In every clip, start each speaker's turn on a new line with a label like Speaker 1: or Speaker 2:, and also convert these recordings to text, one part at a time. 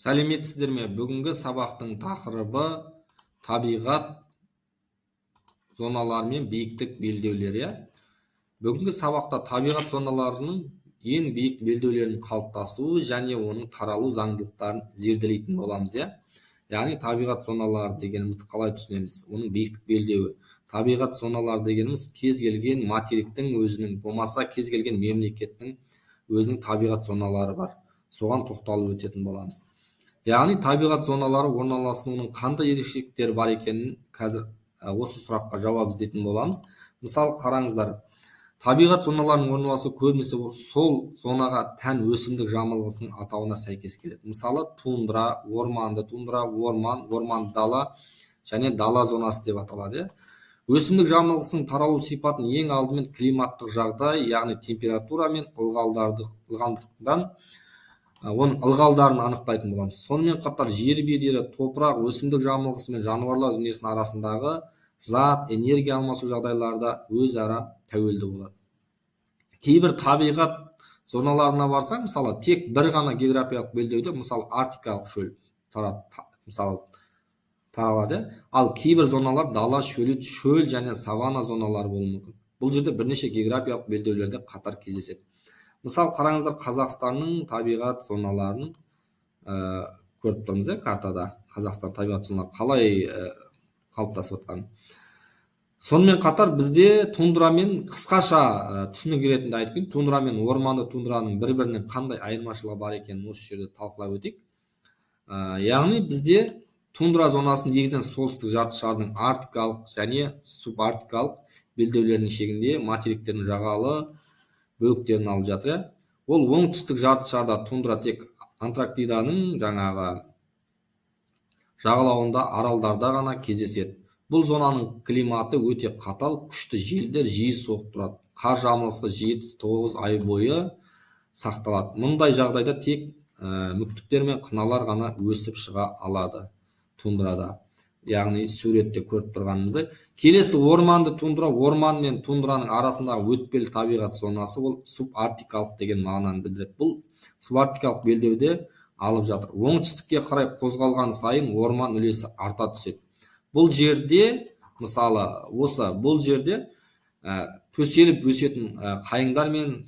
Speaker 1: Сәлеметсіздер ме? Бүгінгі сабақтың тақырыбы табиғат зоналары мен биіктік белдеулері. Бүгінгі сабақта табиғат зоналарының ең биік белдеулерінің қалыптасуы және оның таралу заңдылықтарын зерделейтін боламыз. Яғни табиғат зоналары дегенімізді қалай түсінеміз? Оның биіктік белдеуі. Табиғат зоналары дегеніміз кез келген материктің өзінің, болмаса кез келген мемлекеттің өзінің табиғат зоналары бар. Соған тоқталып өтетін боламыз. Яғни табиғат зоналары орналасуының қандай ерекшеліктері бар екенін қазір осы сұраққа жауап іздейтін боламыз. Мысалы қараңыздар, табиғат зоналарының орналасуы көбінесе сол зонаға тән өсімдік жамылғысының атауына сәйкес келеді. Мысалы тундра, орманды тундра, орманды дала және дала зонасы деп аталады. Өсімдік жамылғысының таралу сипатын ең алдымен климаттық жағдай, яғни температура мен ылғалдылықтан оның ылғалдарын анықтайтын боламыз. Сонымен қатар жер бедері, топырақ, өсімдік жамылғысы мен жануарлар дүниесінің арасындағы зат, энергия алмасу жағдайларда өзара тәуелді болады. Кейбір табиғат зоналарына барсақ, мысалы тек бір ғана географиялық белдеуде, мысалы арктикалық шөл таралады, ал кейбір зоналар дала, шөл және саванна зоналары болуы мүмкін. Бұл жерде бірнеше географиялық белдеулерде қатар кездеседі. Мысалы қараңыздар, Қазақстанның табиғат зоналарын көріп тұрмыз, картада. Қазақстан табиғат зоналары қалай қалыптасып жатқанын. Сонымен қатар бізде тундрамен қысқаша түсінік ретінде айтып кетейін. Тундра мен орманды тундраның бір-бірінен қандай айырмашылығы бар екенін осы жерде талқылап өтейік. Яғни бізде тундра зонасын негізінен солтүстік жарты шардың арктикалық және субарктикалық белдеулерінің шегінде материктердің жағалы бөліктерін алып жатыр. Ол оңтүстік жарты шарда тундра тек Антарктиданың жағалауында, аралдарда ғана кездеседі. Бұл зонаның климаты өте қатал, күшті желдер жиі соғып тұрады. Қар жамылғысы 7-9 ай бойы сақталады. Мұндай жағдайда тек мүктіктер мен қыналар ғана өсіп шыға алады тундрада. Яғни суретте көріп тұрғанымыздай. Келесі орманды тундра. Орман мен тундраның арасындағы өтпелі табиғат зонасы ол субарктикалық деген мағынаны білдіреді. Бұл субарктикалық белдеуде алып жатыр. Оңтүстікке қарай қозғалған сайын орман үлесі арта түседі. Бұл жерде, мысалы, бұл жерде төселіп өсетін қайыңдар мен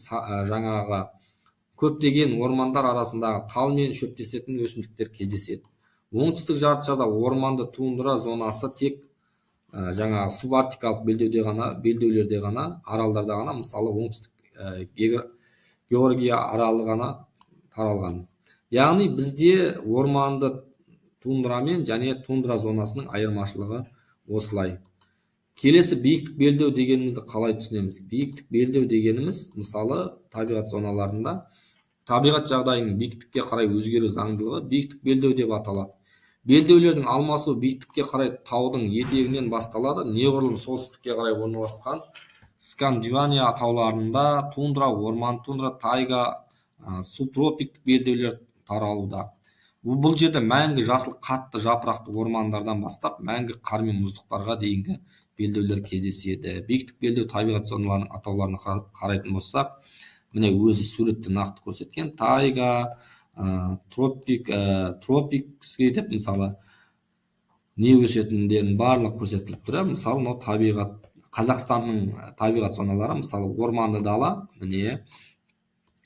Speaker 1: көптеген ормандар арасындағы тал мен шөптесетін өсімдіктер кездеседі. Оңтүстік жарты шарда орманды тундра зонасы тек субарктикалық белдеулерде ғана, аралдарда ғана, мысалы оңтүстік Георгия аралы ғана таралған. Яғни бізде орманды тундрамен және тундра зонасының айырмашылығы осылай. Келесі биіктік белдеу дегенімізді қалай түсінеміз? Биіктік белдеу дегеніміз, мысалы табиғат зоналарында табиғат жағдайының биіктікке қарай өзгеру заңдылығы биіктік белдеу деп аталады. Белдеулердің алмасу биіктікке қарай таудың етегінен басталады. Неғұрлым солтүстікке қарай орналасқан Скандинавия тауларында тундра, орман тундра, тайга, субтропиктік белдеулер таралуда. Бұл жерде мәңгі жасыл қатты жапырақты ормандардан бастап, мәңгі қар мен мұздықтарға дейінгі белдеулер кездеседі. Биіктік белдеу табиғат зоналарының атауларына қарайтын болсақ, міне өзі суретте нақты көрсеткен. Тайга, тропикский деп, мысалы, не өсетіндерін барлық көрсетіліп тұр. Мысалы, Қазақстанның табиғат зоналары, мысалы, орманды дала, міне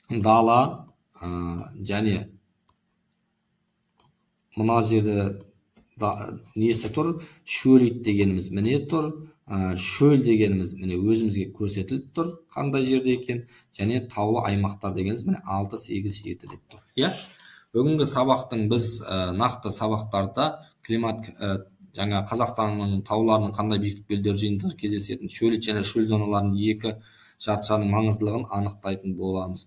Speaker 1: дала және мына жерде несі тұр? Шөлейт дегеніміз міне тұр. Шөл дегеніміз міне өзімізге көрсетіліп тұр, қандай жерде екен, және таулы аймақтар дегеніміз міне 6-8-7 деп тұр. Бүгінгі сабақтың біз нақты сабақтарда Қазақстанның тауларының қандай биіктік белдеулер жиынтығы кездесетін шөлейт және шөл зоналарының екі жарты шарының маңыздылығын анықтайтын боламыз.